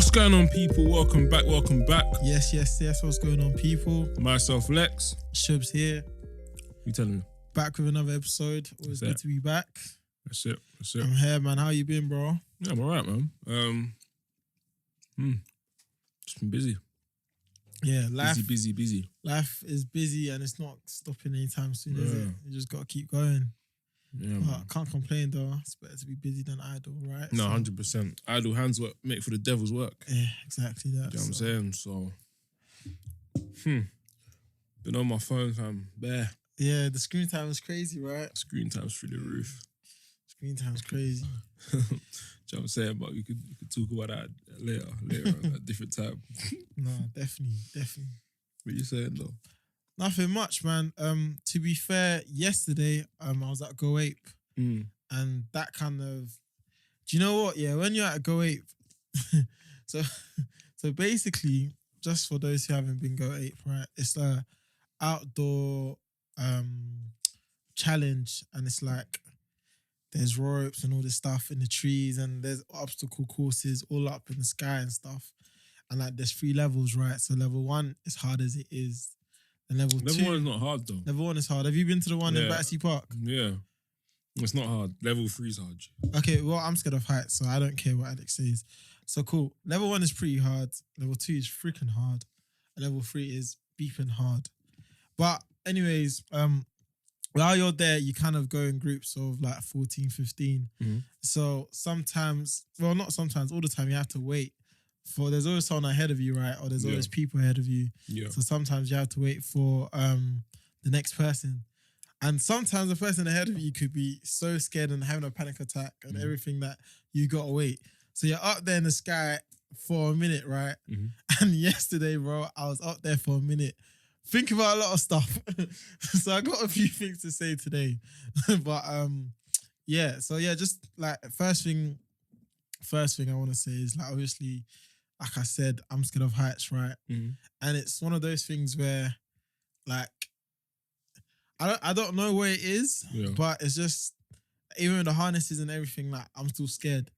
What's going on, people? Welcome back. Yes. What's going on, people? Myself, Lex. Shubbz here. You telling me? Back with another episode. Always good to be back. That's it. I'm here, man. How you been, bro? Yeah, I'm alright, man. Just been busy. Yeah, life. Busy. Life is busy and it's not stopping anytime soon, is it? You just gotta keep going. Yeah, But man. I can't complain though. It's better to be busy than idle, right? No, 100%. Idle hands work make for the devil's work. Yeah, exactly that. You know what I'm saying? So, been on my phone, fam. Bare. Yeah, the screen time is crazy, right? Screen time's through the roof. Screen time's crazy. Do you know what I'm saying? But we could talk about that later at a different time. No, definitely. What you saying though? Nothing much, man. To be fair, yesterday I was at Go-Ape, and that kind of, do you know what? Yeah, when you're at Go-Ape, so basically, just for those who haven't been Go-Ape, right? It's a outdoor challenge, and it's like there's ropes and all this stuff in the trees, and there's obstacle courses all up in the sky and stuff, and like there's 3 levels, right? So level 1 is hard as it is. And level 2... Level 1 is not hard though. Level 1 is hard. Have you been to the one in Battersea Park? Yeah. It's not hard. Level 3 is hard. Okay, well, I'm scared of heights, so I don't care what Alex says. So cool. Level 1 is pretty hard. Level 2 is freaking hard. And level 3 is beeping hard. But anyways, while you're there, you kind of go in groups of like 14, 15. Mm-hmm. So sometimes, well, not sometimes, all the time you have to wait. There's always someone ahead of you, right? Or there's always people ahead of you. Yeah. So sometimes you have to wait for the next person. And sometimes the person ahead of you could be so scared and having a panic attack and everything that you gotta wait. So you're up there in the sky for a minute, right? Mm-hmm. And yesterday, bro, I was up there for a minute thinking about a lot of stuff. So I got a few things to say today. But yeah, so yeah, just like first thing I want to say is like, obviously, like I said, I'm scared of heights, right? Mm-hmm. And it's one of those things where, like, I don't know where it is, but it's just, even with the harnesses and everything, like, I'm still scared.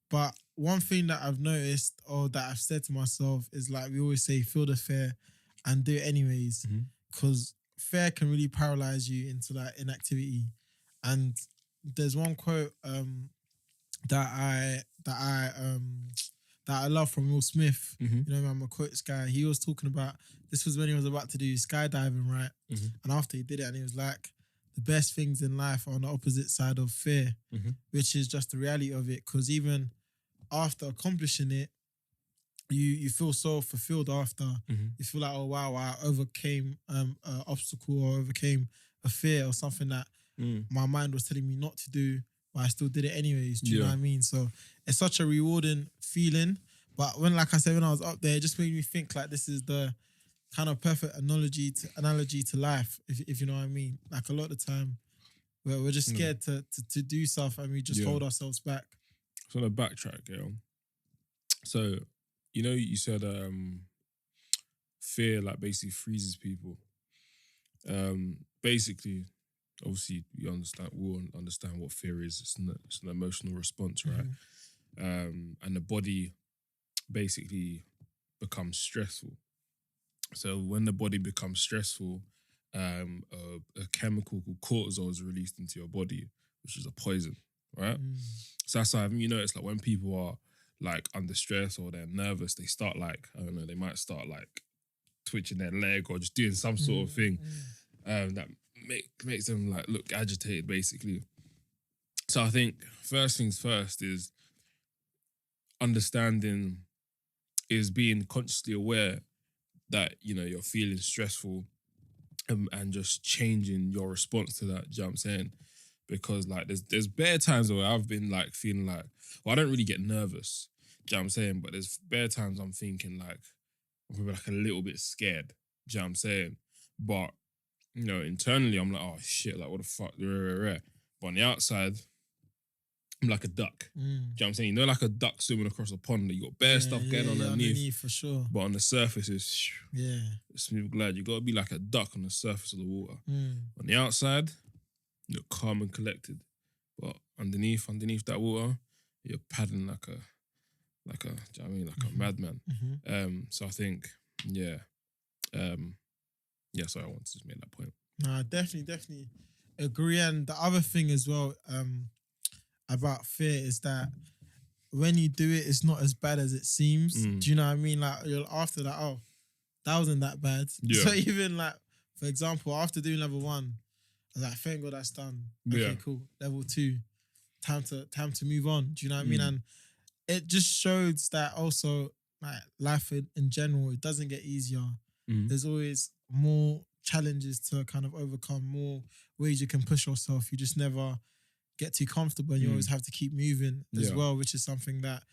But one thing that I've noticed, or that I've said to myself, is like, we always say, feel the fear and do it anyways, because fear can really paralyze you into like inactivity. And there's one quote that I love from Will Smith. You know, I'm a quotes guy. He was talking about, this was when he was about to do skydiving, right? And after he did it, and he was like, the best things in life are on the opposite side of fear, which is just the reality of it. Because even after accomplishing it, you feel so fulfilled after. You feel like, oh wow, I overcame an obstacle, or overcame a fear or something that my mind was telling me not to do, but I still did it anyways. Do you know what I mean? So it's such a rewarding feeling. But when, like I said, when I was up there, it just made me think like this is the kind of perfect analogy to life, if you know what I mean. Like a lot of the time, we're just scared to do stuff, and we just hold ourselves back. So on a backtrack, So, you know, you said fear like basically freezes people. Basically, obviously, we all understand what fear is. It's an emotional response, right? And the body basically becomes stressful. So when the body becomes stressful, a chemical called cortisol is released into your body, which is a poison, right? So that's why you notice, like, when people are like under stress or they're nervous, they start like, I don't know, they might start like twitching their leg or just doing some sort of thing that makes them like look agitated, basically. So I think first things first is understanding, is being consciously aware that, you know, you're feeling stressful, and just changing your response to that. Do you know what I'm saying? Because like there's bare times where I've been like feeling like, well, I don't really get nervous. Do you know what I'm saying? But there's bare times I'm thinking like, I'm probably like a little bit scared. Do you know what I'm saying? But, you know, internally I'm like, oh shit, like what the fuck? But on the outside, I'm like a duck. Do you know what I'm saying? You know, like a duck swimming across a pond, that you got bare stuff going on underneath for sure. But on the surface it's smooth glide. You got to be like a duck on the surface of the water. On the outside, you're calm and collected. But underneath that water, you're paddling like like a, do you know what I mean, like a madman. So I think, yeah, sorry, I wanted to just make that point. Nah, definitely agree. And the other thing as well, about fear is that when you do it, it's not as bad as it seems. Do you know what I mean? Like you're after that, oh, that wasn't that bad. Yeah. So even like, for example, after doing level 1, I was like, thank God that's done. Okay, cool. Level 2, time to move on. Do you know what I mean? And it just shows that also like life in general, it doesn't get easier. There's always more challenges to kind of overcome, more ways you can push yourself. You just never get too comfortable, and you always have to keep moving as well, which is something that,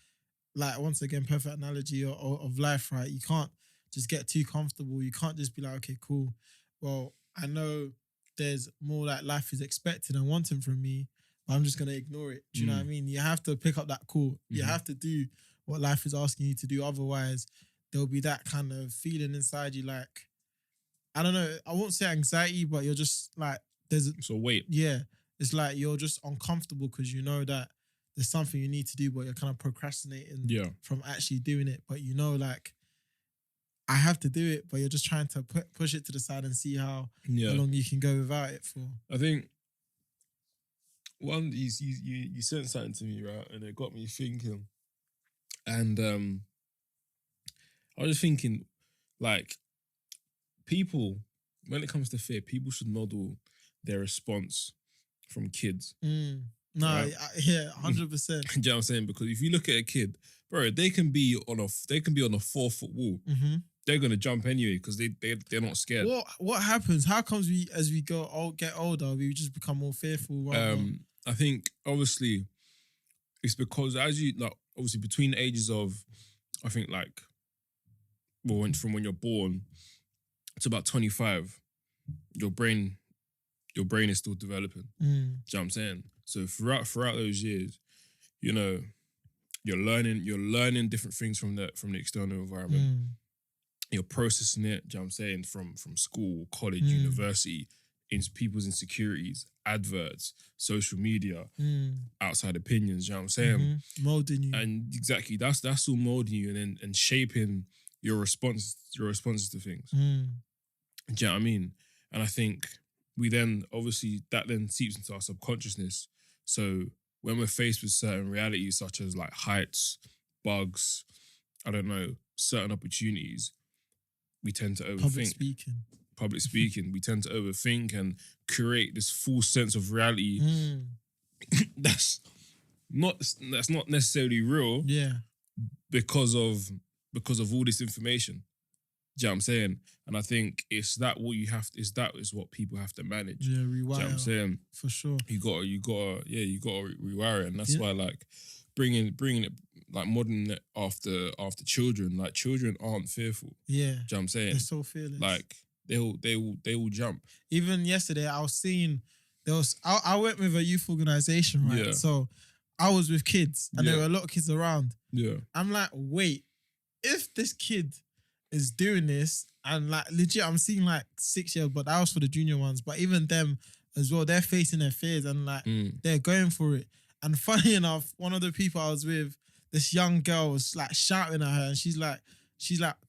like, once again, perfect analogy of life, right? You can't just get too comfortable. You can't just be like, okay, cool. Well, I know there's more that life is expecting and wanting from me, but I'm just going to ignore it. Do you know what I mean? You have to pick up that call. You have to do what life is asking you to do. Otherwise, there'll be that kind of feeling inside you, like, I don't know, I won't say anxiety, but you're just like, So wait. Yeah. It's like you're just uncomfortable because you know that there's something you need to do, but you're kind of procrastinating from actually doing it. But you know, like, I have to do it, but you're just trying to push it to the side and see how long you can go without it for. I think one, you sent something to me, right? And it got me thinking. And I was just thinking, like, people, when it comes to fear, people should model their response from kids. No, right? 100%. Do you know what I'm saying? Because if you look at a kid, bro, they can be on a 4-foot wall. They're gonna jump anyway because they're not scared. What happens? How comes as we get older, we just become more fearful? I think obviously it's because as you like, obviously between the ages of, I think like, well, from when you're born to about 25, your brain is still developing. Do you know what I'm saying? So throughout those years, you know, you're learning different things from the external environment. You're processing it, do you know what I'm saying, from school, college, university, people's insecurities, adverts, social media, outside opinions, do you know what I'm saying? Molding you. And exactly, that's all molding you and shaping your responses to things. Do you know what I mean? And I think we then, obviously, that then seeps into our subconsciousness. So when we're faced with certain realities, such as like heights, bugs, I don't know, certain opportunities, we tend to overthink. Public speaking. We tend to overthink and create this false sense of reality that's not necessarily real. Yeah. Because of all this information. Do you know what I'm saying? And I think it's that what people have to manage. Yeah, rewire. Do you know what I'm saying? For sure. You gotta rewire it. And that's why, like, bringing it, like, modeling it after children. Like, children aren't fearful. Yeah. Do you know what I'm saying? They're so fearless. Like, they will jump. Even yesterday, I was seeing I went with a youth organization, right? Yeah. So I was with kids, and there were a lot of kids around. Yeah. I'm like, wait, if this kid is doing this, and like legit, I'm seeing like 6-year-olds, but that was for the junior ones. But even them as well, they're facing their fears and like they're going for it. And funny enough, one of the people I was with, this young girl was like shouting at her, and she's like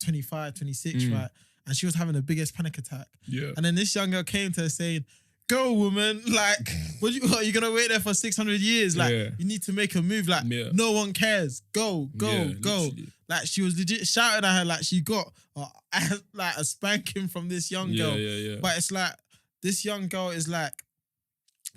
25, 26, right? And she was having the biggest panic attack. Yeah. And then this young girl came to her saying, "Go, woman! Like, what are you gonna wait there for 600 years? Like, you need to make a move. Like, no one cares. Go, go, go!" Literally. Like, she was legit shouting at her like she got like a spanking from this young girl. Yeah. But it's like this young girl is like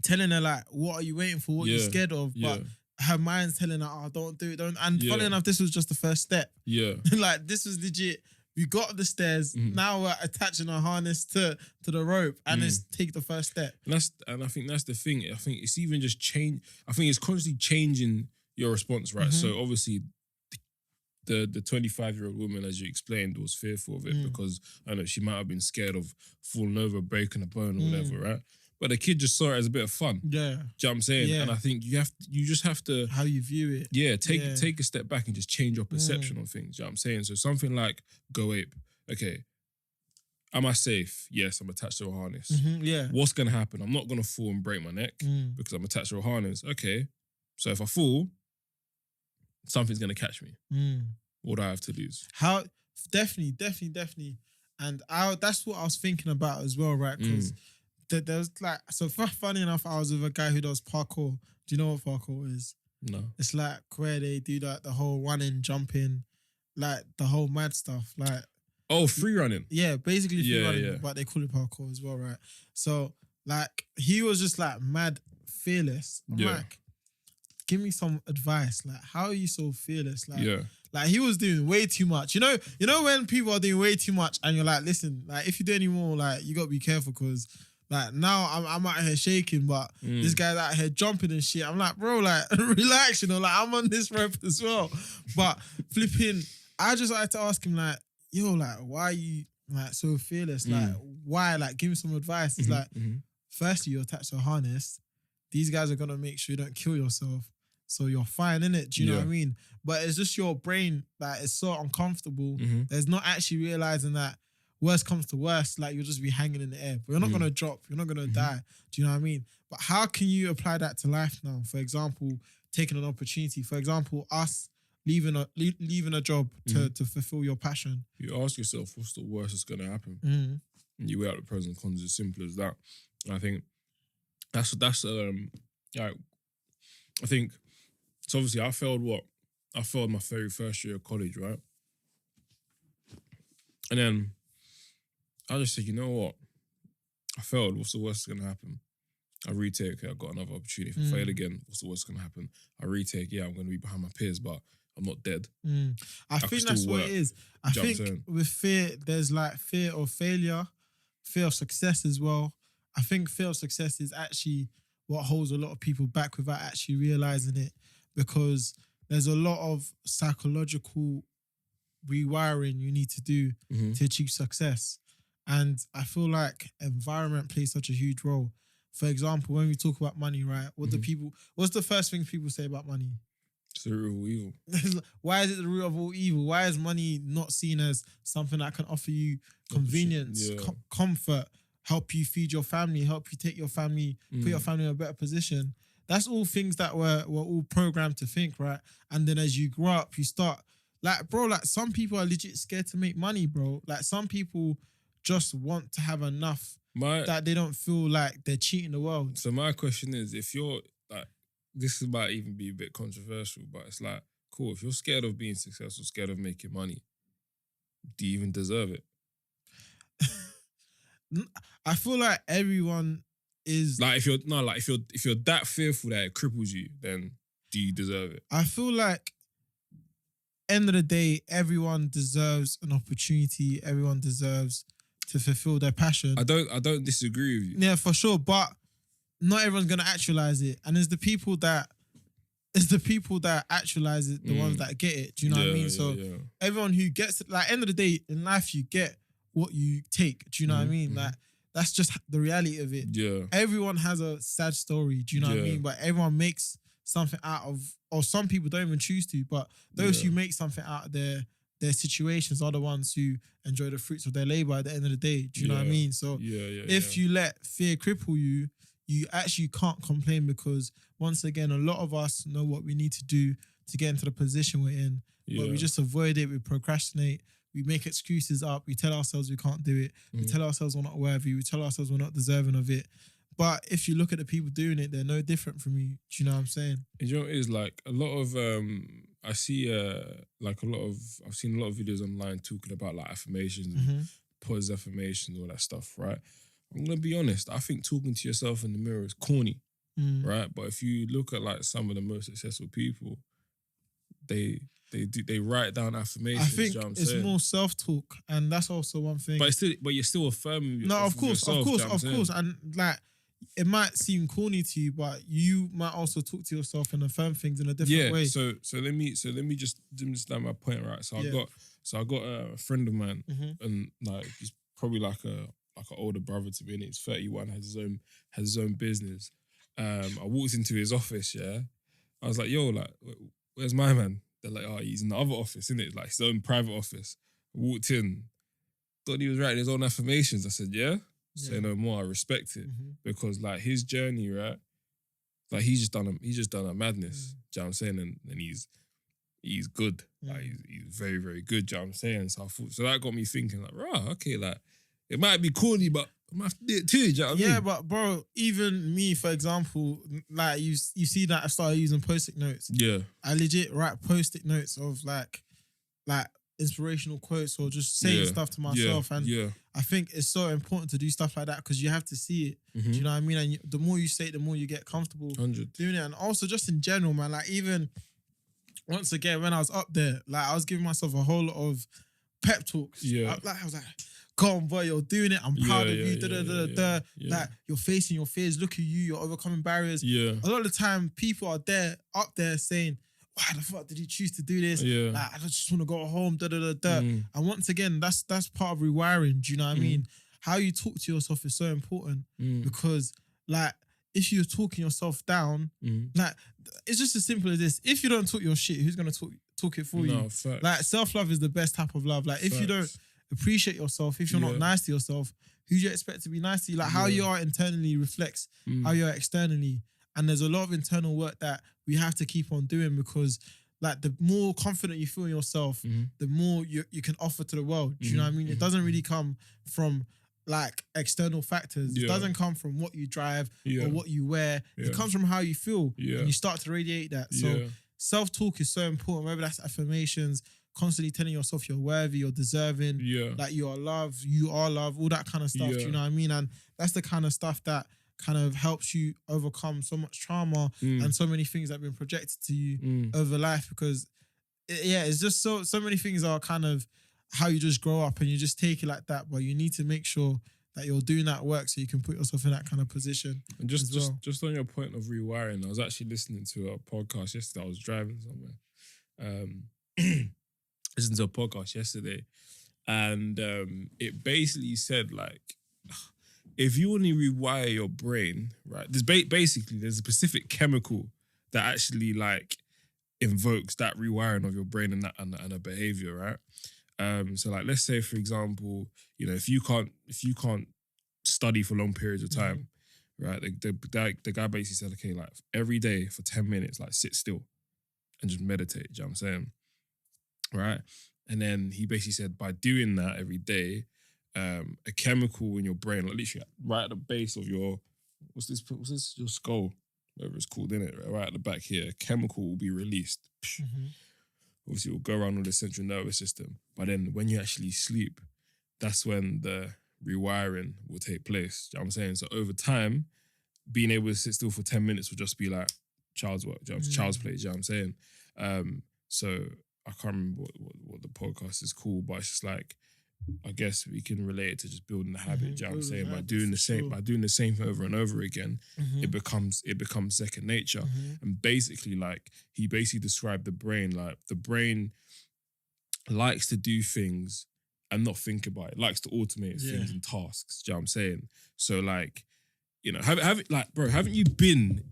telling her like, "What are you waiting for? What are you scared of?" But her mind's telling her, "Oh, don't do it, don't." And funny enough, this was just the first step. Yeah, like this was legit. We got up the stairs. Now we're attaching a harness to the rope, and let's take the first step. And I think that's the thing. I think it's even just change. I think it's constantly changing your response, right? So obviously, the 25-year-old woman, as you explained, was fearful of it because I don't know, she might have been scared of falling over, breaking a bone or whatever, right? But the kid just saw it as a bit of fun. Yeah. Do you know what I'm saying? Yeah. And I think you just have to... How you view it. Yeah, take a step back and just change your perception on things. Do you know what I'm saying? So something like Go-Ape. Okay, am I safe? Yes, I'm attached to a harness. Yeah. What's going to happen? I'm not going to fall and break my neck because I'm attached to a harness. Okay, so if I fall, something's gonna catch me. Mm. What do I have to lose? How definitely. And that's what I was thinking about as well, right? Because there was like, so funny enough, I was with a guy who does parkour. Do you know what parkour is? No. It's like where they do like the whole running, jumping, like the whole mad stuff. Like, oh, free running. Yeah, basically free running, yeah. but they call it parkour as well, right? So like he was just like mad fearless. I'm like, give me some advice. Like, how are you so fearless? Like he was doing way too much. You know when people are doing way too much and you're like, listen, like if you do any more, like you gotta be careful because like now I'm out here shaking, but this guy's out here jumping and shit. I'm like, bro, like relax, you know, like I'm on this rep as well. But flipping, I just like to ask him like, yo, like why are you like so fearless? Like why? Like give me some advice. It's like, firstly, you're attached to a harness. These guys are gonna make sure you don't kill yourself. So you're fine, innit? Do you know what I mean? But it's just your brain that is so uncomfortable. There's not actually realizing that worst comes to worst, like you'll just be hanging in the air. But you're not gonna drop, you're not gonna die. Do you know what I mean? But how can you apply that to life now? For example, taking an opportunity. For example, us leaving a job to fulfill your passion. You ask yourself, what's the worst that's gonna happen? And you weigh out the pros and cons. As simple as that. And I think that's like I think. So obviously I failed my very first year of college, right? And then I just said, you know what? I failed. What's the worst that's going to happen? I retake. I got another opportunity. If I fail again, what's the worst that's going to happen? I retake. Yeah, I'm going to be behind my peers, but I'm not dead. I think that's what it is. I think with fear, there's like fear of failure, fear of success as well. I think fear of success is actually what holds a lot of people back without actually realizing it. Because there's a lot of psychological rewiring you need to do to achieve success. And I feel like environment plays such a huge role. For example, when we talk about money, right? What's the first thing people say about money? It's the root of all evil. Why is it the root of all evil? Why is money not seen as something that can offer you convenience, comfort, help you feed your family, help you take your family, put your family in a better position? That's all things that we're all programmed to think, right? And then as you grow up, you start like, bro, like some people are legit scared to make money, bro. Like some people just want to have enough that they don't feel like they're cheating the world. So my question is, if you're like, this might even be a bit controversial, but it's like, cool, if you're scared of being successful, scared of making money, do you even deserve it? I feel like everyone is like if you're that fearful that it cripples you, then do you deserve it? I feel like end of the day, everyone deserves an opportunity. Everyone deserves to fulfill their passion. I don't disagree with you. Yeah, for sure. But not everyone's gonna actualize it. And it's the people that actualize it, the ones that get it. Do you know what I mean? So everyone who gets it, like end of the day, in life you get what you take. Do you know what I mean? Like that's just the reality of it. Yeah. Everyone has a sad story. Do you know what I mean? But everyone makes something out of, or some people don't even choose to, but those who make something out of their situations are the ones who enjoy the fruits of their labor at the end of the day. Do you know what I mean? So if you let fear cripple you, you actually can't complain, because once again, a lot of us know what we need to do to get into the position we're in, but we just avoid it, we procrastinate, we make excuses up, we tell ourselves we can't do it, we tell ourselves we're not worthy, we tell ourselves we're not deserving of it. But if you look at the people doing it, they're no different from you. Do you know what I'm saying? And you know what it is? Like a lot of I've seen a lot of videos online talking about like affirmations, and positive affirmations, all that stuff, right? I'm gonna be honest, I think talking to yourself in the mirror is corny, right? But if you look at like some of the most successful people, they write down affirmations. I think it's saying? more self-talk, and that's also one thing. But you're still affirming. Of course, and like it might seem corny to you, but you might also talk to yourself and affirm things in a different way. So let me just down my point, right? So I got a friend of mine, and like he's probably like an older brother to me, and he's 31, has his own business. I walked into his office, I was like, yo, like, where's my man? They're like, oh, he's in the other office, innit? Like his own private office. I walked in, thought he was writing his own affirmations. I said, say no more. I respect it, because like his journey, right? Like he's just done a madness. Do you know what I'm saying? And he's good. Like he's very, very good. Do you know what I'm saying? So I thought, so that got me thinking like, right, okay, like it might be corny, but I might have to do it too. Do you know what I mean? But bro, even me, for example, like you see that I started using post-it notes. Yeah. I legit write post-it notes of like inspirational quotes or just saying stuff to myself. And I think it's so important to do stuff like that because you have to see it. Do you know what I mean? And the more you say it, the more you get comfortable 100. doing it. And also just in general, man, like even once again, when I was up there, like I was giving myself a whole lot of pep talks. Yeah. I was like, go on, boy, you're doing it. I'm proud of you. Like you're facing your fears. Look at you. You're overcoming barriers. Yeah. A lot of the time, people are up there saying, why the fuck did you choose to do this? Yeah. Like, I just want to go home. And once again, that's part of rewiring. Do you know what I mean? How you talk to yourself is so important because, like, if you're talking yourself down, like, it's just as simple as this. If you don't talk your shit, who's gonna talk it for you? Facts. Like, self-love is the best type of love. Like, if you don't appreciate yourself, if you're not nice to yourself, who do you expect to be nice to you? Like, how you are internally reflects how you are externally. And there's a lot of internal work that we have to keep on doing because, like, the more confident you feel in yourself, the more you can offer to the world. Do you know what I mean? It doesn't really come from, like, external factors. It doesn't come from what you drive or what you wear. It comes from how you feel. And you start to radiate that. So self-talk is so important, whether that's affirmations, constantly telling yourself you're worthy, you're deserving, that you are loved, all that kind of stuff. Do you know what I mean? And that's the kind of stuff that kind of helps you overcome so much trauma and so many things that have been projected to you over life because it's just so many things are kind of how you just grow up and you just take it like that, but you need to make sure that you're doing that work so you can put yourself in that kind of position. And just on your point of rewiring, I was actually listening to a podcast yesterday. I was driving somewhere. Listened to a podcast yesterday and it basically said like, if you only rewire your brain, right? There's there's a specific chemical that actually like invokes that rewiring of your brain and a behavior, right? So like, let's say for example, you know, if you can't study for long periods of time, right? The guy basically said, okay, like every day for 10 minutes, like sit still and just meditate. Do you know what I'm saying? Right? And then he basically said by doing that every day, a chemical in your brain, like literally right at the base of your what's this your skull, whatever it's called, innit? Right at the back here, a chemical will be released. Obviously, it will go around all the central nervous system. But then when you actually sleep, that's when the rewiring will take place. Do you know what I'm saying? So over time, being able to sit still for 10 minutes will just be like child's work, child's play. Do you know what I'm saying? So I can't remember what the podcast is called, but it's just like, I guess we can relate it to just building a habit. Do you know what I'm saying? By doing the same thing over and over again, it becomes second nature. And basically, like he basically described the brain, like the brain likes to do things and not think about it. Likes to automate things and tasks. Do you know what I'm saying? So like, you know, haven't you been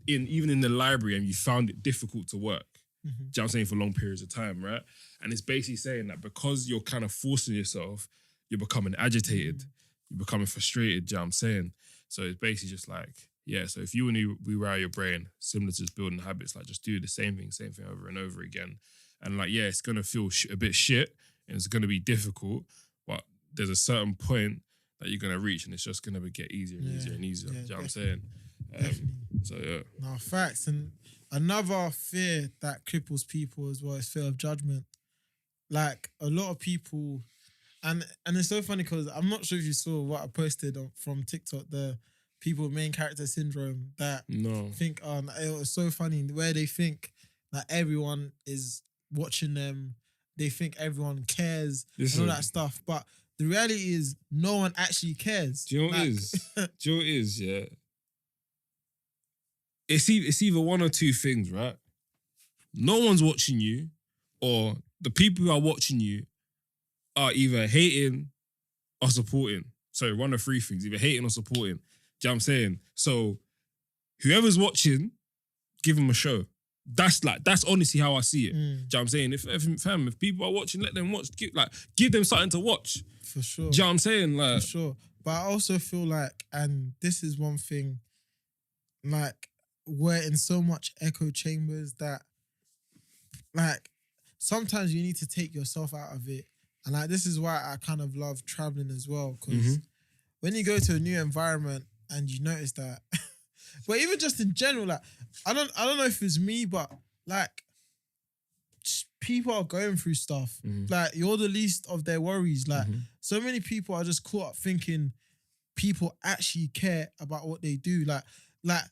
even in the library and you found it difficult to work? Do you know what I'm saying? For long periods of time, right? And it's basically saying that because you're kind of forcing yourself, you're becoming agitated, you're becoming frustrated, do you know what I'm saying? So it's basically just like, so if you want to rewire your brain, similar to just building habits, like just do the same thing over and over again. And like, it's going to feel a bit shit and it's going to be difficult, but there's a certain point that you're going to reach and it's just going to get easier and easier and easier. Do you know what I'm saying? No, facts. And another fear that cripples people as well is fear of judgment. Like a lot of people, and it's so funny because I'm not sure if you saw what I posted from TikTok, the people with main character syndrome that think, it was so funny where they think that everyone is watching them, they think everyone cares and all that stuff. But the reality is no one actually cares. Do you know what it is? Do you know what it is, yeah? It's either one or two things, right? No one's watching you, or the people who are watching you are either hating or supporting. So one of three things, either hating or supporting. Do you know what I'm saying? So whoever's watching, give them a show. That's honestly how I see it. Do you know what I'm saying? If people are watching, let them watch. Give them something to watch. For sure. Do you know what I'm saying? Like, for sure. But I also feel like, and this is one thing, like, we're in so much echo chambers that, like, sometimes you need to take yourself out of it. And like this is why I kind of love traveling as well. Because when you go to a new environment and you notice that, but even just in general, like I don't know if it's me, but like people are going through stuff. Like you're the least of their worries. Like so many people are just caught up thinking people actually care about what they do. Like,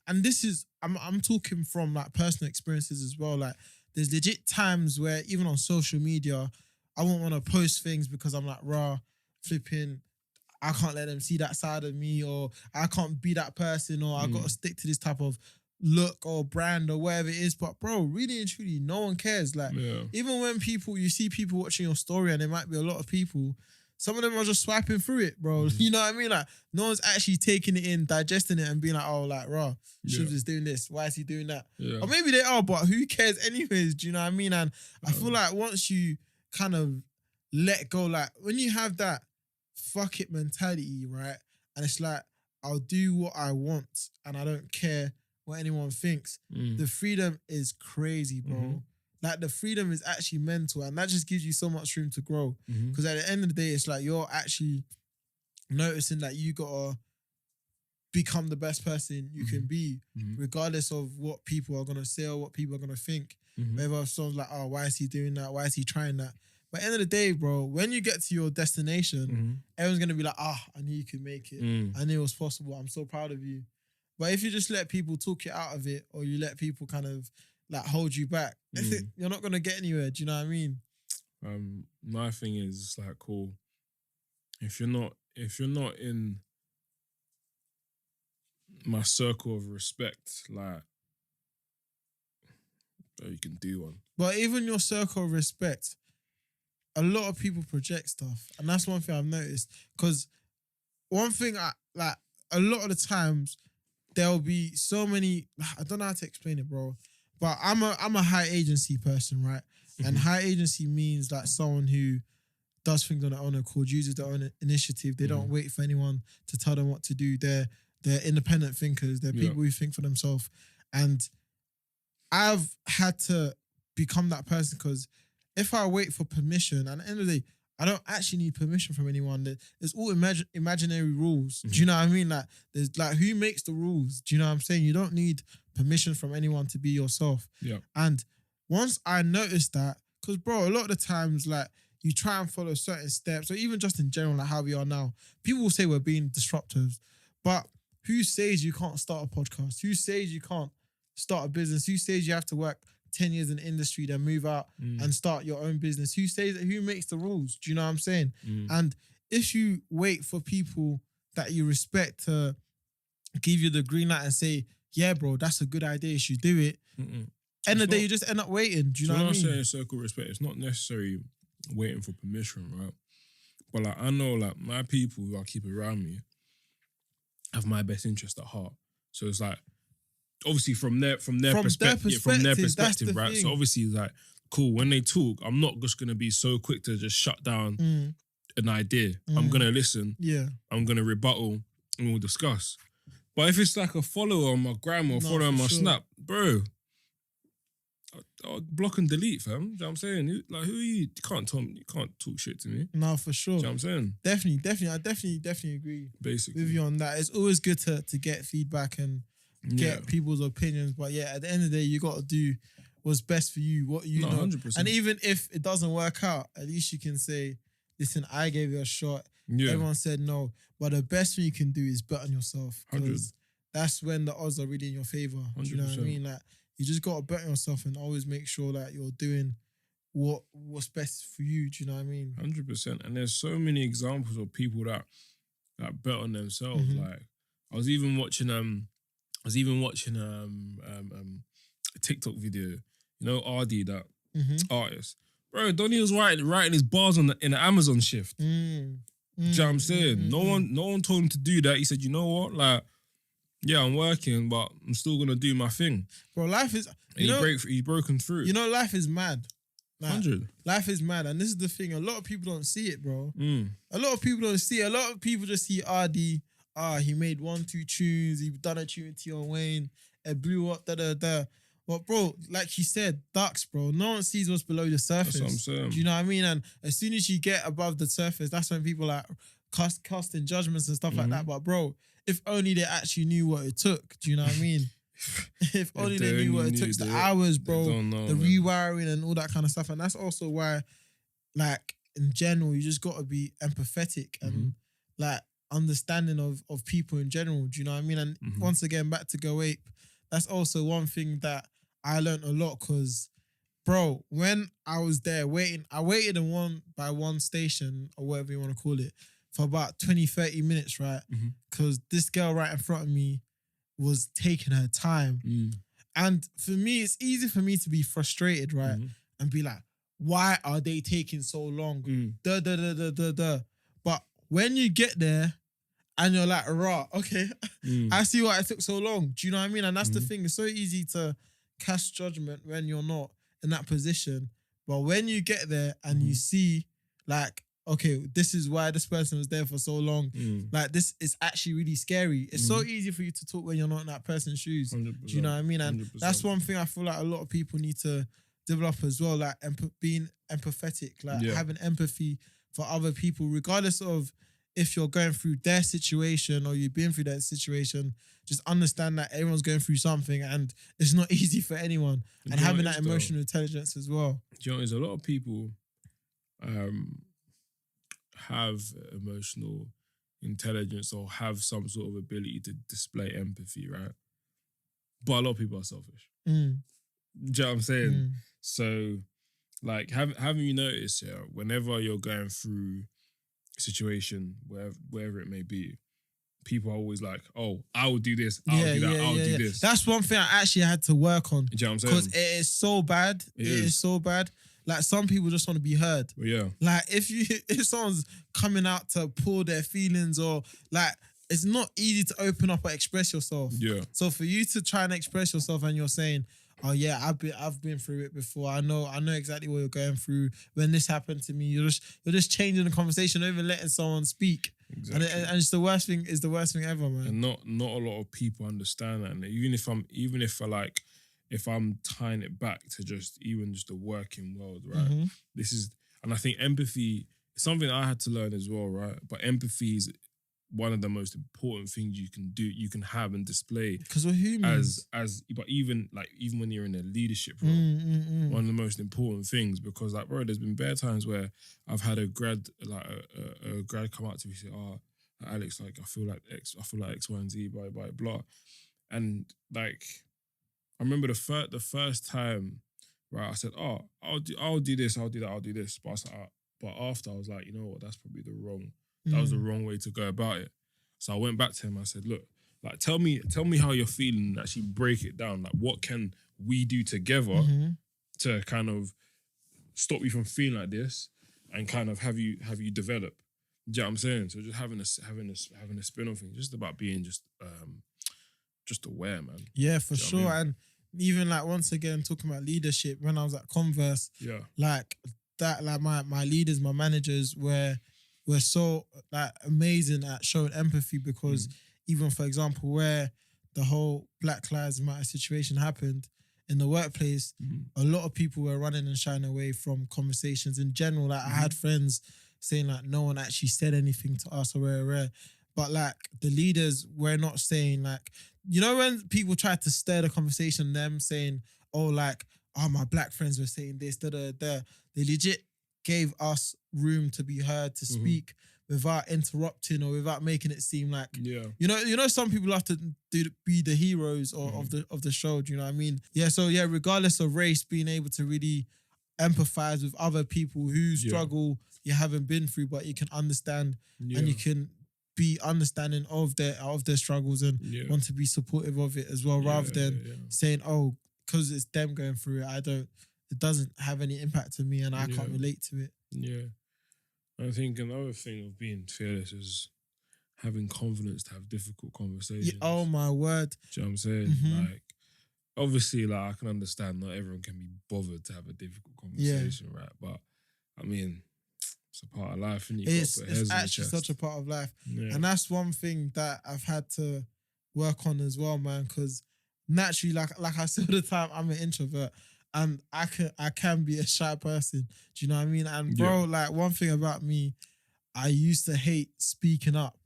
and this is I'm talking from like personal experiences as well. Like, there's legit times where even on social media, I won't want to post things because I'm like, raw, flipping, I can't let them see that side of me, or I can't be that person, or I got to stick to this type of look or brand or whatever it is. But bro, really and truly, no one cares. Like, even when you see people watching your story, and there might be a lot of people, some of them are just swiping through it, bro. You know what I mean? Like, no one's actually taking it in, digesting it, and being like, oh, like, raw, Shubbz is doing this. Why is he doing that? Or maybe they are, but who cares anyways? Do you know what I mean? And I feel like once you kind of let go, like, when you have that fuck it mentality, right? And it's like, I'll do what I want, and I don't care what anyone thinks. The freedom is crazy, bro. Like, the freedom is actually mental, and that just gives you so much room to grow. Because at the end of the day, it's like you're actually noticing that you gotta become the best person you can be, regardless of what people are gonna say or what people are gonna think. Whether someone's like, oh, why is he doing that? Why is he trying that? But at the end of the day, bro, when you get to your destination, everyone's gonna be like, I knew you could make it. I knew it was possible. I'm so proud of you. But if you just let people talk you out of it, or you let people kind of like hold you back, you're not gonna get anywhere. Do you know what I mean? My thing is, it's like, cool. If you're not in my circle of respect, like, you can do one. But even your circle of respect, a lot of people project stuff, and that's one thing I've noticed. Because one thing, like, a lot of the times there'll be so many. I don't know how to explain it, bro. But I'm a high agency person, right? And high agency means like someone who does things on their own accord, uses their own initiative. They don't wait for anyone to tell them what to do. They're independent thinkers. They're people who think for themselves. And I've had to become that person, because if I wait for permission, and at the end of the day, I don't actually need permission from anyone. There's all imaginary rules. Do you know what I mean? Like, there's like, who makes the rules? Do you know what I'm saying? You don't need permission from anyone to be yourself. And once I noticed that, because bro, a lot of the times, like, you try and follow certain steps, or even just in general, like how we are now, people will say we're being disruptive, but who says you can't start a podcast? Who says you can't start a business? Who says you have to work 10 years in the industry, then move out and start your own business? Who says that? Who makes the rules? Do you know what I'm saying? And if you wait for people that you respect to give you the green light and say, yeah, bro, that's a good idea, you should do it, end of the day, you just end up waiting. Do you know what I mean? When I'm saying circle respect, it's not necessarily waiting for permission, right? But like, I know, like, my people who I keep around me have my best interest at heart. So it's like, obviously from their perspective, right? Thing. So obviously, like, cool, when they talk, I'm not just gonna be so quick to just shut down an idea. I'm gonna listen. I'm gonna rebuttal, and we'll discuss. But if it's like a follower on my gram or follower on my Snap, bro, I'll block and delete, fam. You know what I'm saying? Like, who are you? You can't talk shit to me. No, for sure. You know what I'm saying? Definitely. I definitely agree basically with you on that. It's always good to get feedback and get people's opinions. But yeah, at the end of the day, you got to do what's best for you, what you know. 100%. And even if it doesn't work out, at least you can say, listen, I gave it a shot. Everyone said no. But the best thing you can do is bet on yourself. Because that's when the odds are really in your favor. 100%. You know what I mean? Like, you just got to bet on yourself and always make sure that you're doing what's best for you. Do you know what I mean? 100%. And there's so many examples of people that bet on themselves. Like, I was even watching a TikTok video. You know, RD, that artist. Bro, Donnie was writing his bars in the Amazon shift. Do you know what I'm saying? No one told him to do that. He said, you know what? Like, yeah, I'm working, but I'm still gonna do my thing. Bro, life is... He's broken through. You know, life is mad. Like, 100. Life is mad. And this is the thing. A lot of people don't see it, bro. A lot of people don't see it. A lot of people just see RD. He made 1-2 tunes. He done a tune with Tion Wayne. It blew up, da-da-da. But bro, like you said, ducks, bro. No one sees what's below the surface. That's what I'm saying. Do you know what I mean? And as soon as you get above the surface, that's when people like casting judgments and stuff like that. But bro, if only they actually knew what it took. Do you know what I mean? If only they knew what it took, the hours, bro, the rewiring and all that kind of stuff. And that's also why, like, in general, you just got to be empathetic and like understanding of people in general. Do you know what I mean? And once again, back to Go-Ape, that's also one thing that I learned a lot because, bro, when I was there waiting, I waited in one station or whatever you want to call it for about 20, 30 minutes, right? Because this girl right in front of me was taking her time. And for me, it's easy for me to be frustrated, right? And be like, why are they taking so long? But when you get there and you're like, rah, okay, I see why it took so long. Do you know what I mean? And that's the thing. It's so easy to cast judgment when you're not in that position. But when you get there and you see, like, okay, this is why this person was there for so long. Like, this is actually really scary. It's so easy for you to talk when you're not in that person's shoes. 100%, Do you know what I mean? And 100%. that's one thing I feel like a lot of people need to develop as well, like being empathetic, like having empathy for other people, regardless of if you're going through their situation or you've been through that situation. Just understand that everyone's going through something and it's not easy for anyone. And having that emotional intelligence as well. Do you know, there's a lot of people have emotional intelligence or have some sort of ability to display empathy, right? But a lot of people are selfish. Do you know what I'm saying? So, like, haven't you noticed, whenever you're going through a situation, wherever it may be, people are always like, oh, I will do this, I'll do that, I'll do this. That's one thing I actually had to work on. Do you know what I'm saying? Because it is so bad. It is so bad. Like, some people just want to be heard. Yeah. Like, if someone's coming out to pour their feelings or, like, it's not easy to open up or express yourself. Yeah. So for you to try and express yourself and you're saying, oh yeah, I've been through it before. I know exactly what you're going through. When this happened to me, you're just changing the conversation, not even letting someone speak. Exactly. And it's the worst thing. It's the worst thing ever, man. And not a lot of people understand that. And if I'm tying it back to just the working world, right? And I think empathy is something I had to learn as well, right? But empathy is one of the most important things you can do, you can have and display. Because we're humans. But even when you're in a leadership role, one of the most important things, because, like, bro, there's been bare times where I've had a grad come out to me and say, oh, Alex, like, I feel like X, Y, and Z, by blah. And, like, I remember the first time, right, I said, oh, I'll do this, I'll do that, I'll do this. But after I was like, you know what, that's probably that was the wrong way to go about it. So I went back to him. I said, look, like, tell me how you're feeling and actually break it down. Like, what can we do together to kind of stop you from feeling like this and kind of have you develop? Do you know what I'm saying? So just having a spin-off thing, just about being just aware, man. Yeah, for sure. And even, like, once again, talking about leadership, when I was at Converse, like that, like my leaders, my managers were so, like, amazing at showing empathy because even, for example, where the whole Black Lives Matter situation happened in the workplace, a lot of people were running and shying away from conversations in general. Like, I had friends saying, like, no one actually said anything to us or where. But, like, the leaders were not saying, like, you know, when people try to stir the conversation, them saying, oh, like, oh, my black friends were saying this, they legit gave us room to be heard, to speak without interrupting or without making it seem like, you know, some people have to be the heroes of the show. Do you know what I mean? Yeah. So yeah, regardless of race, being able to really empathize with other people who struggle you haven't been through, but you can understand and you can be understanding of their struggles and want to be supportive of it as well, rather than saying, oh, because it's them going through it, it doesn't have any impact on me and I can't relate to it. Yeah. I think another thing of being fearless is having confidence to have difficult conversations. Yeah, oh my word. Do you know what I'm saying? Like, obviously, like, I can understand not everyone can be bothered to have a difficult conversation, right? But I mean, it's a part of life, and it's actually such a part of life. And that's one thing that I've had to work on as well, man, because naturally, like I said all the time, I'm an introvert. And I can be a shy person. Do you know what I mean? And bro, like one thing about me, I used to hate speaking up,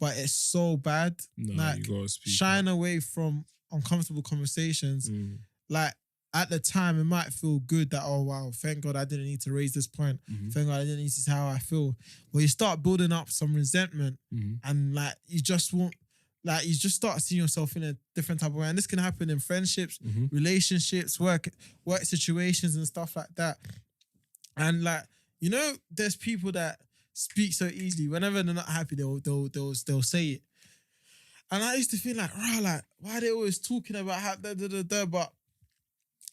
but it's so bad. No, like you gotta speak shying up. away from uncomfortable conversations. Like at the time, it might feel good that, oh wow, thank God I didn't need to raise this point. Thank God I didn't need to say how I feel. But you start building up some resentment, and like you just won't. Like you just start seeing yourself in a different type of way, and this can happen in friendships, relationships, work situations, and stuff like that. And like there's people that speak so easily. Whenever they're not happy, they'll say it. And I used to feel like, rah, like why are they always talking about how but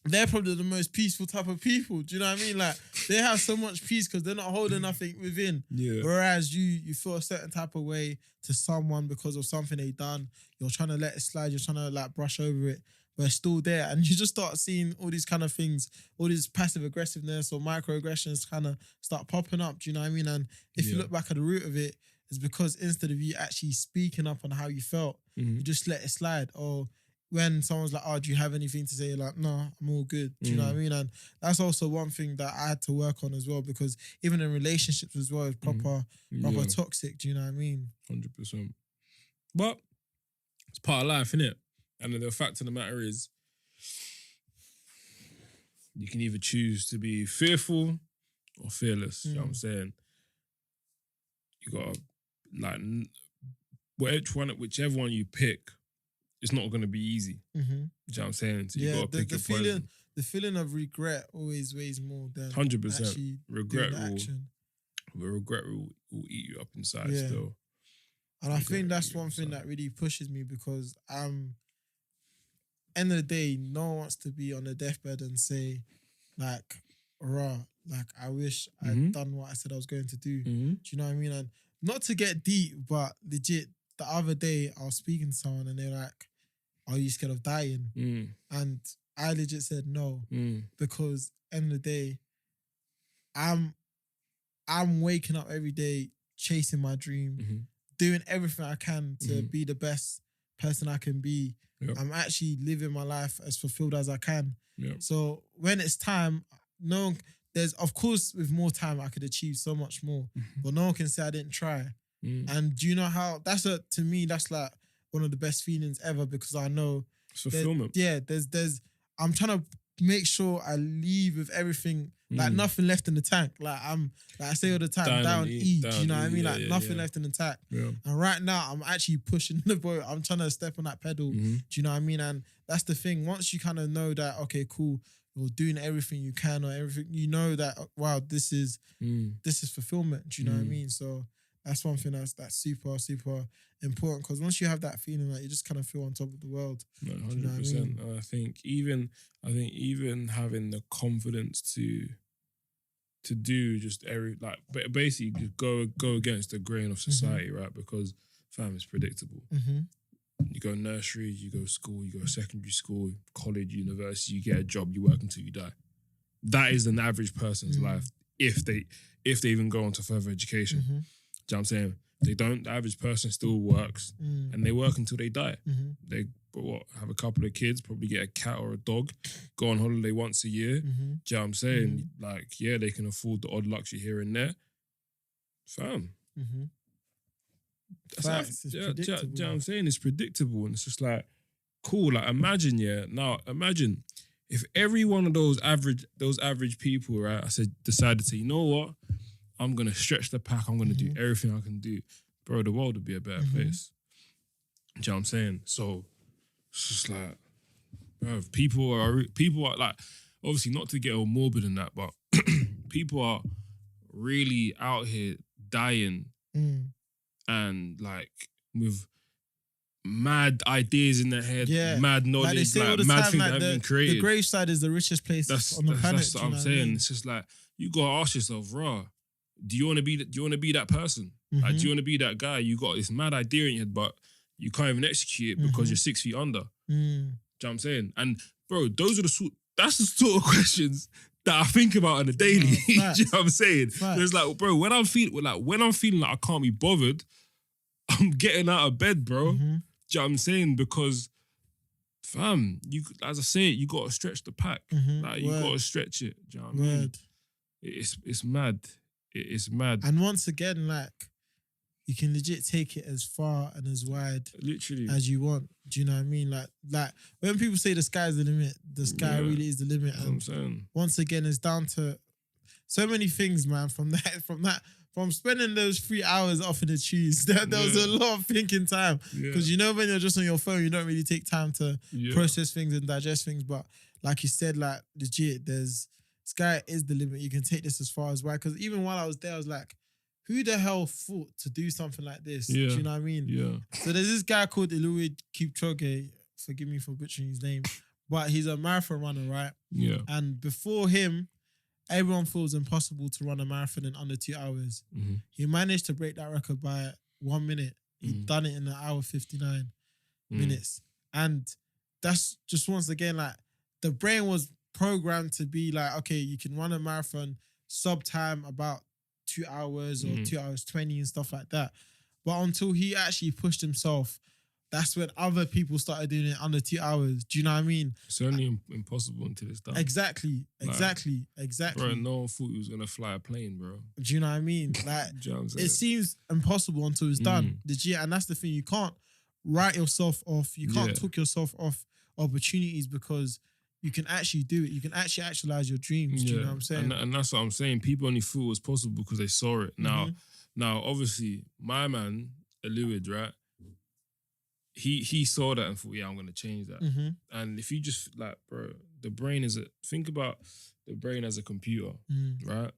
they're probably the most peaceful type of people. Do you know what I mean? Like they have so much peace because they're not holding nothing within. Yeah. Whereas you feel a certain type of way to someone because of something they done. You're trying to let it slide. You're trying to like brush over it, but it's still there. And you just start seeing all these kind of things, all this passive aggressiveness or microaggressions kind of start popping up. Do you know what I mean? And if you look back at the root of it, it's because instead of you actually speaking up on how you felt, you just let it slide. Or when someone's like, oh, do you have anything to say? You're like, no, I'm all good. Do you know what I mean? And that's also one thing that I had to work on as well, because even in relationships as well, it's proper toxic. Do you know what I mean? 100%. But it's part of life, innit? And the fact of the matter is, you can either choose to be fearful or fearless. You know what I'm saying? You gotta, like, whichever one you pick, it's not going to be easy. Do you know what I'm saying? So you got to pick your poison. The feeling of regret always weighs more than 100%. Regret will eat you up inside still. And I think that's one thing that really pushes me, because end of the day, no one wants to be on a deathbed and say, like, rah, like, I wish I'd done what I said I was going to do. Do you know what I mean? And not to get deep, but legit, the other day I was speaking to someone and they're like, are you scared of dying? And I legit said no, because end of the day, I'm waking up every day chasing my dream, doing everything I can to be the best person I can be. I'm actually living my life as fulfilled as I can. So when it's time, there's, of course, with more time I could achieve so much more, but no one can say I didn't try. And do you know how to me that's like one of the best feelings ever, because I know it's fulfillment. There's I'm trying to make sure I leave with everything, like nothing left in the tank. Like I say all the time, down E. Do you know what I mean? Like nothing left in the tank. And right now I'm actually pushing the boat. I'm trying to step on that pedal. Do you know what I mean? And that's the thing. Once you kind of know that, okay, cool, you're doing everything you can, or everything, you know that, wow, this is fulfillment. Do you know what I mean? So that's one thing that's super, super important, because once you have that feeling, like you just kind of feel on top of the world. 100%. You know what I mean? I think even having the confidence to do just basically just go against the grain of society, right? Because fam, is predictable. You go nursery, you go school, you go secondary school, college, university, you get a job, you work until you die. That is an average person's life, if they even go on to further education. Do you know what I'm saying? They don't. The average person still works, and they work until they die. They have a couple of kids, probably get a cat or a dog, go on holiday once a year. Do you know what I'm saying? Like, yeah, they can afford the odd luxury here and there. Fam. Facts, do you know what I'm saying? It's predictable, and it's just like, cool. Like, imagine if every one of those average people, right, decided to say, you know what? I'm going to stretch the pack. I'm going to do everything I can do. Bro, the world would be a better place. Do you know what I'm saying? So it's just like, bro, people are like, obviously not to get all morbid in that, but people are really out here dying and like with mad ideas in their head, mad knowledge, like mad things that have been created. The graveside is the richest place on the planet. That's what I'm saying. It's just like, you got to ask yourself, raw, do you want to be that person? Like, do you want to be that guy? You got this mad idea in your head, but you can't even execute it because you're 6 feet under. Do you know what I'm saying? And bro, that's the sort of questions that I think about on a daily. Do you know what I'm saying? There's like, bro, when I'm feeling like I can't be bothered, I'm getting out of bed, bro. Do you know what I'm saying? Because fam, you as I say, you gotta stretch the pack. Like you gotta stretch it. Do you know what I mean? It's mad. It's mad. And once again, like, you can legit take it as far and as wide literally as you want. Do you know what I mean? Like when people say the sky's the limit, the sky really is the limit. That's what I'm saying. Once again, it's down to so many things, man. From spending those 3 hours off in the trees, there was a lot of thinking time. Because you know when you're just on your phone, you don't really take time to process things and digest things. But like you said, like legit, sky is the limit. You can take this as far as wide. Because even while I was there, I was like, who the hell thought to do something like this? Do you know what I mean? Yeah. So there's this guy called Eliud Kipchoge. Forgive me for butchering his name. But he's a marathon runner, right? Yeah. And before him, everyone thought it was impossible to run a marathon in under 2 hours. He managed to break that record by 1 minute. He'd done it in an hour 59 minutes. And that's just once again, like, the brain was programmed to be like, okay, you can run a marathon sub time about 2 hours or 2 hours 20 and stuff like that. But until he actually pushed himself, that's when other people started doing it under 2 hours. Do you know what I mean? It's only impossible until it's done. Exactly. Bro, no one thought he was gonna fly a plane, bro. Do you know what I mean? Like, you know what I'm saying? it seems impossible until it's done. And that's the thing. You can't write yourself off. You can't talk yourself off opportunities because you can actually do it. You can actually actualize your dreams. Do you know what I'm saying? And that's what I'm saying. People only thought it was possible because they saw it. Now, obviously, my man, Eliud, right? He saw that and thought, I'm going to change that. And if you just, like, bro, think about the brain as a computer, right?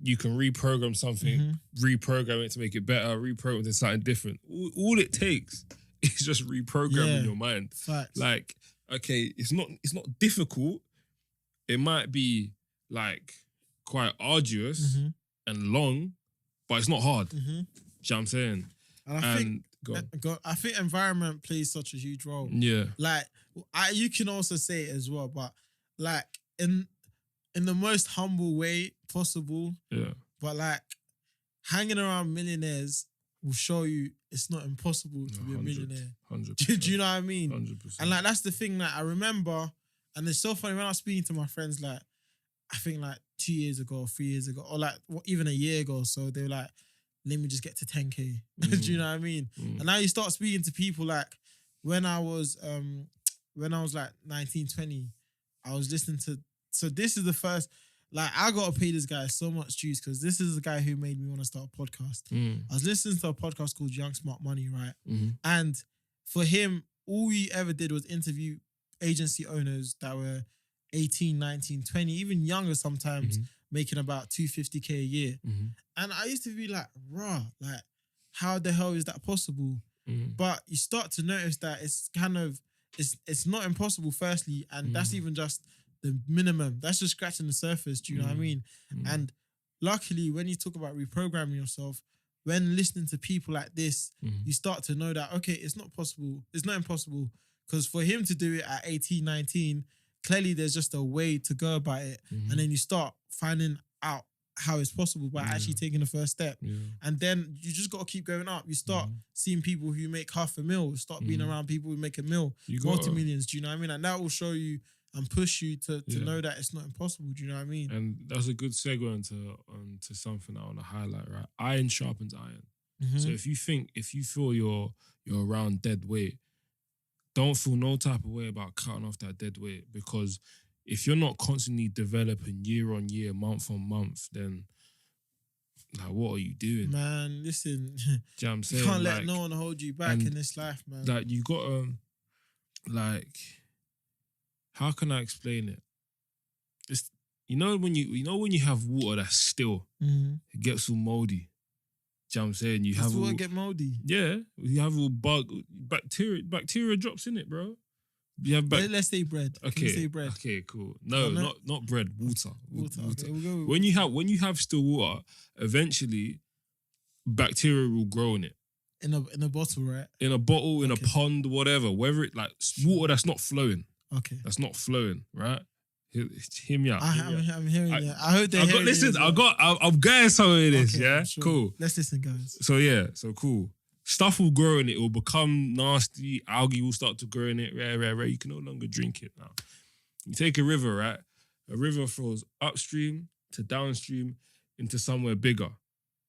You can reprogram something, reprogram it to make it better, reprogram it to something different. All it takes is just reprogramming your mind. Facts. Like, okay, it's not difficult. It might be, like, quite arduous and long, but it's not hard. Do you know what I'm saying? And I think environment plays such a huge role. Yeah. Like, you can also say it as well, but like in the most humble way possible. Yeah. But like hanging around millionaires will show you it's not impossible to be a millionaire. 100%. Do you know what I mean? 100%. And like that's the thing that I remember, and it's so funny when I was speaking to my friends, like I think like 2 years ago, 3 years ago, or like even a year ago, so they were like, let me just get to 10K. Do you know what I mean? And now you start speaking to people like when I was like 19, 20, I was listening to, so this is the first, like I got to pay this guy so much dues because this is the guy who made me want to start a podcast. I was listening to a podcast called Young Smart Money, right? And for him, all he ever did was interview agency owners that were 18, 19, 20, even younger sometimes, making about $250K a year. And I used to be like, raw, like, how the hell is that possible? But you start to notice that it's kind of, it's not impossible, firstly, and that's even just the minimum. That's just scratching the surface, do you know what I mean? And luckily, when you talk about reprogramming yourself, when listening to people like this, you start to know that, okay, it's not possible. It's not impossible. Because for him to do it at 18, 19, clearly there's just a way to go about it. And then you start finding out how it's possible by actually taking the first step. And then you just got to keep going up. You start seeing people who make $500,000, start being around people who make $1 million, multi-millions, do you know what I mean? And that will show you and push you to know that it's not impossible, do you know what I mean? And that's a good segue onto something I want to highlight, right? Iron sharpens iron. So if you feel you're around dead weight, don't feel no type of way about cutting off that dead weight, because if you're not constantly developing year on year, month on month, then like, what are you doing? Man, listen, do you know what I'm saying? You can't let no one hold you back in this life, man. Like, you gotta, like, how can I explain it? It's, you know when you have water that's still, it gets all moldy. Do you know what I'm saying? You have water get moldy. Yeah, you have all bacteria drops in it, bro. You have let's say bread. Okay. Can we say bread? Okay, cool. No, not bread. Water. Okay, we'll go when you have still water, eventually bacteria will grow in it. In a bottle, right? In a bottle, in a pond, whatever. Whether it like water that's not flowing. Okay. That's not flowing, right? Hear me out. I'm hearing you. I heard they listen, I'm getting some of this, yeah? Sure. Cool. Let's listen, guys. So cool. stuff will grow in it. It will become nasty. Algae will start to grow in it. Rare. You can no longer drink it now. You take a river, right? A river flows upstream to downstream into somewhere bigger.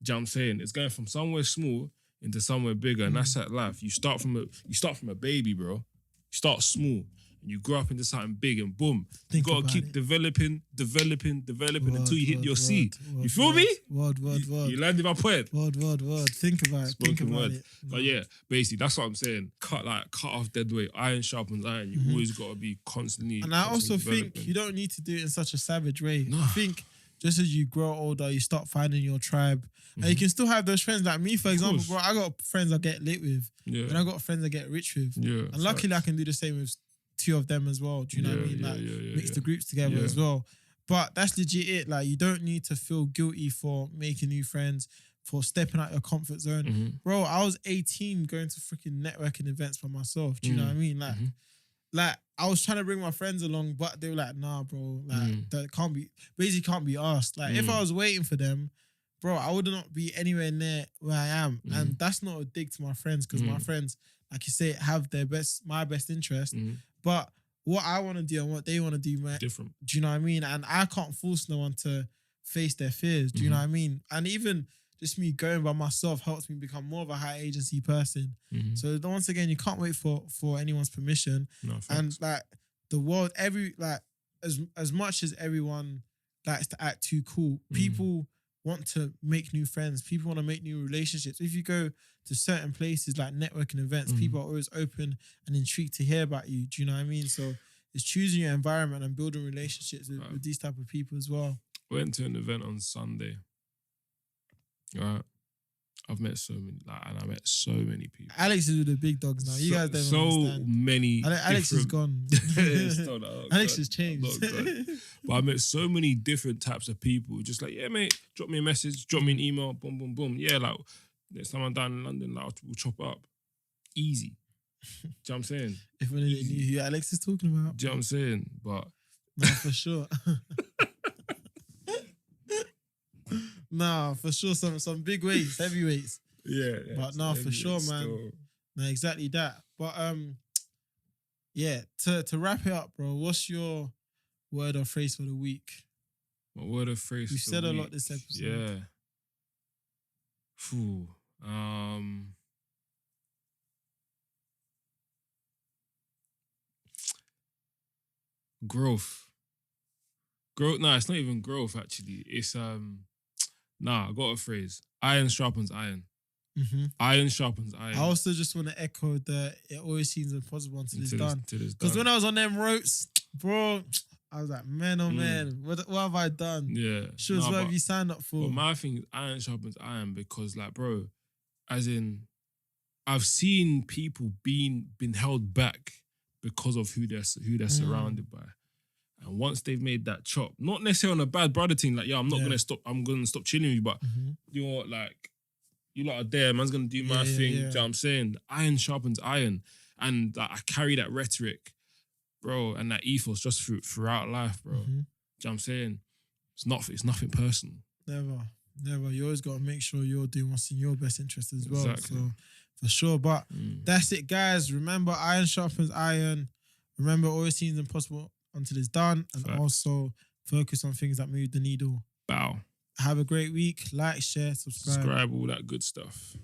Do you know what I'm saying? It's going from somewhere small into somewhere bigger, and that's at life. You start from a baby, bro. You start small, and you grow up into something big, and boom, you gotta keep developing until you hit your seat. You feel me? Word. You landed my point. Word. Think about it. But yeah, basically, that's what I'm saying. Cut off dead weight. Iron sharpens iron. You always gotta be constantly. And I also think you don't need to do it in such a savage way. No. I think just as you grow older, you start finding your tribe. And you can still have those friends. Like me, for example, bro, I got friends I get lit with. Yeah. And I got friends I get rich with. Yeah. And luckily I can do the same with two of them as well. Do you know what I mean? Like mix the groups together as well. But that's legit it. Like you don't need to feel guilty for making new friends, for stepping out your comfort zone. Bro, I was 18 going to freaking networking events by myself. Do you know what I mean? Like I was trying to bring my friends along, but they were like, nah, bro, like that can't be asked. Like if I was waiting for them, bro, I would not be anywhere near where I am. And that's not a dig to my friends, because my friends, like you say, have my best interest. But what I want to do and what they want to do, man, different. Do you know what I mean? And I can't force no one to face their fears. Do you know what I mean? And even just me going by myself helps me become more of a high agency person. So once again, you can't wait for anyone's permission. No, and like the world, as much as everyone likes to act too cool, people want to make new friends. People want to make new relationships. If you go to certain places like networking events, people are always open and intrigued to hear about you. Do you know what I mean? So it's choosing your environment and building relationships with these type of people as well. Went to an event on Sunday. Right. I've met so many people. Alex is with the big dogs now. You guys don't understand. Many. Alex is gone. Alex has changed. But I met so many different types of people. Just like, yeah, mate, drop me a message, drop me an email, boom, boom, boom. Yeah, like, there's someone down in London, like, we'll chop it up. Easy. Do you know what I'm saying? If only they knew who Alex is talking about. Do you know what I'm saying? But... No, for sure. Nah, for sure, some big weights, heavyweights. Yeah. But no, for sure, man. Still. No, exactly that. But yeah, to wrap it up, bro, what's your word or phrase for the week? My word or phrase You've for said the a week. lot this episode. Yeah. Phew. Growth. No, it's not even growth, actually. It's I got a phrase. Iron sharpens iron. Iron sharpens iron. I also just want to echo that it always seems impossible until it's done. Because when I was on them ropes, bro, I was like, man, oh man, what have I done? Yeah. Shubbz, what have you signed up for? But my thing is iron sharpens iron because, like, bro, as in, I've seen people been held back because of who they're surrounded by. And once they've made that chop, not necessarily on a bad brother thing, like, I'm gonna stop chilling with you, but you know what, like, you lot are there, man's gonna do my thing. Do you know what I'm saying? Iron sharpens iron. And like, I carry that rhetoric, bro, and that ethos just throughout life, bro. Do you know what I'm saying? It's nothing personal. Never. You always gotta make sure you're doing what's in your best interest as well. Exactly. So for sure. But that's it, guys. Remember, iron sharpens iron. Remember, always seems impossible until it's done, and also focus on things that move the needle. Bow. Have a great week. Like, share, subscribe. All that good stuff.